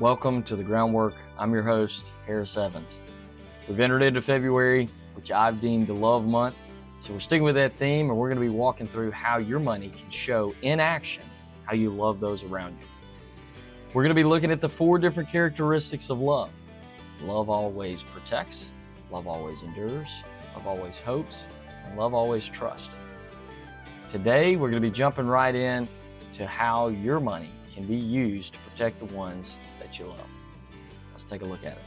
Welcome to the Groundwork. I'm your host, Harris Evans. We've entered into February, which I've deemed the love month. So we're sticking with that theme, and we're going to be walking through how your money can show in action how you love those around you. We're going to be looking at the 4 different characteristics of love. Love always protects, love always endures, love always hopes, and love always trusts. Today, we're going to be jumping right in to how your money can be used to protect the ones that you love. Let's take a look at it.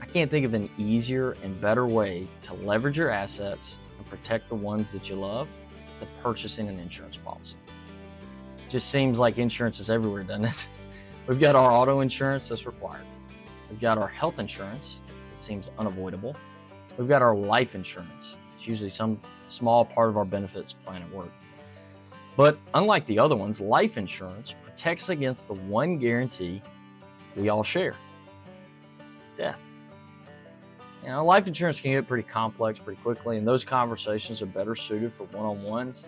I can't think of an easier and better way to leverage your assets and protect the ones that you love than purchasing an insurance policy. It just seems like insurance is everywhere, doesn't it? We've got our auto insurance that's required. We've got our health insurance that seems unavoidable. We've got our life insurance. It's usually some small part of our benefits plan at work. But unlike the other ones, life insurance protects against the one guarantee we all share: death. You know, life insurance can get pretty complex pretty quickly, and those conversations are better suited for one-on-ones.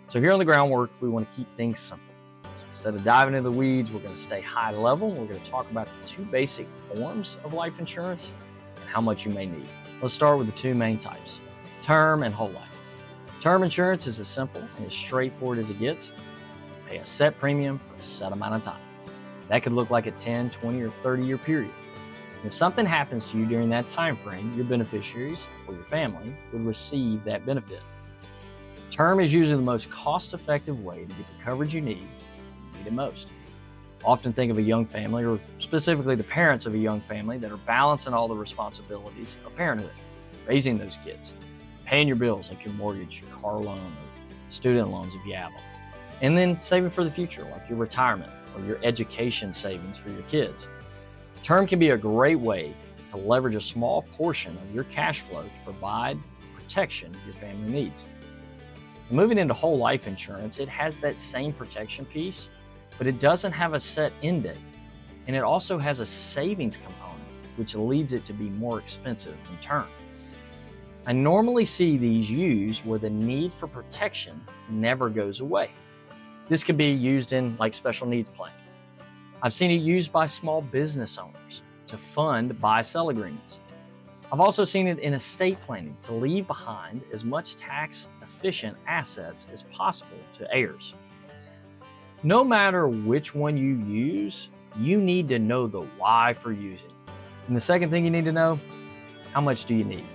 So here on the Groundwork, we want to keep things simple. So instead of diving into the weeds, we're going to stay high level. We're going to talk about the 2 basic forms of life insurance and how much you may need. Let's start with the 2 main types: term and whole life. Term insurance is as simple and as straightforward as it gets. Pay a set premium for a set amount of time. That could look like a 10, 20, or 30-year period. And if something happens to you during that time frame, your beneficiaries or your family would receive that benefit. Term is usually the most cost-effective way to get the coverage you need when you need it most. Often think of a young family, or specifically the parents of a young family, that are balancing all the responsibilities of parenthood, raising those kids, paying your bills like your mortgage, your car loan, or student loans if you have them, and then saving for the future like your retirement or your education savings for your kids. Term can be a great way to leverage a small portion of your cash flow to provide protection your family needs. Moving into whole life insurance, it has that same protection piece, but it doesn't have a set end date. And it also has a savings component, which leads it to be more expensive than term. I normally see these used where the need for protection never goes away. This could be used in like special needs planning. I've seen it used by small business owners to fund buy-sell agreements. I've also seen it in estate planning to leave behind as much tax-efficient assets as possible to heirs. No matter which one you use, you need to know the why for using. And the second thing you need to know, how much do you need?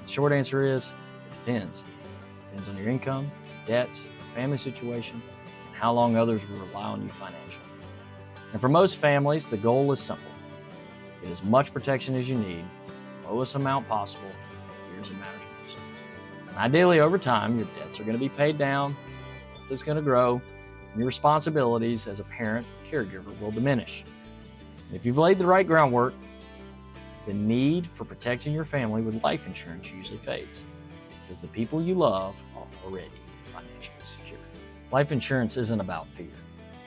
The short answer is, it depends. It depends on your income, debts, family situation, and how long others will rely on you financially. And for most families, the goal is simple: get as much protection as you need, lowest amount possible, years it matters most. And ideally, over time, your debts are going to be paid down, wealth is going to grow, and your responsibilities as a parent or caregiver will diminish. And if you've laid the right groundwork, the need for protecting your family with life insurance usually fades, because the people you love are already financially secure. Life insurance isn't about fear.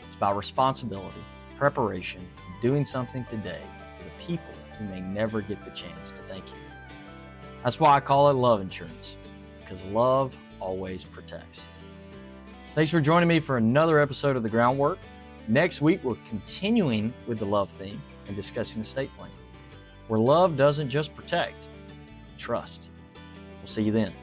It's about responsibility, preparation, and doing something today for the people who may never get the chance to thank you. That's why I call it love insurance, because love always protects. Thanks for joining me for another episode of The Groundwork. Next week, we're continuing with the love theme and discussing estate planning, where love doesn't just protect, trust. We'll see you then.